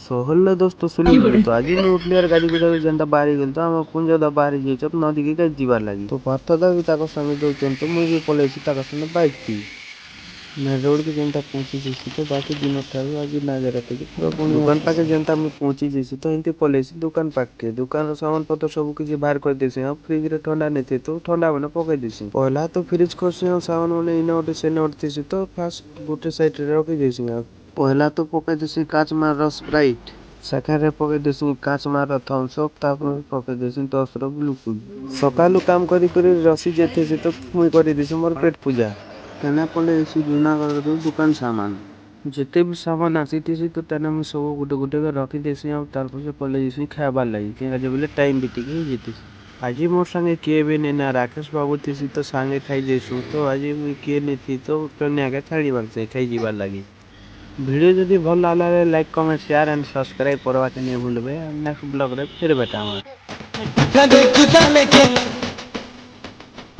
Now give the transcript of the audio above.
सोहल्ला दोस्त सुनी तो आज मैं उठली और गाड़ी गुड़ा जनता बाहरी गल तो हम पुंज दा बाहरी जे तो नदी के जीवार लगी तो पार्थ दा भी ताको संगे दउचन तो मुझे पलेसी ताको संगे बाइक थी मैं रोड के जनता पहुंची जैसी तो बाकी दिन ठारू आज ना जरा थे दुकान पाके जनता में पहुंची जैसी तो इनते पलेसी दुकान पाके दुकान सामान पत्र सब किसी बाहर कर देसे हम फ्रिज रे ठंडा नहीं थे तो ठंडा बने पके देसी पहला तो फ्रिज खोसे हम सामान वाले इने ओटे से नोटते से तो फास्ट गोटे साइड रे रखी देसी पहला तो पके देसी काच मार स्प्राइट शाखारे पके देसी काच मार थम्स अप तापर पके देसी 10 रो ग्लूकोज सकालु काम करी करी रसी जेथे से तो मुई करी देसी मोर पेट पूजा केना पले एसी जूनागढ़ रो दुकान सामान जेते भी सामान आसीथि तो तने हम सब गुटे गुटे के रखी देसी और तारपर से पले एसी खाबार लागि के जे बोले टाइम बीती के जेती आज मोर संगे के भी नेना राकेश बाबू थी तो संगे खाई देसु तो आज मुई के ने थी तो तने आगे छाड़ी बार खाई जीवार लागि वीडियो जदि भल लागला like comment share and subscribe करवा के नहीं भूलबे नेक्स्ट ब्लॉग रे फिर बेटा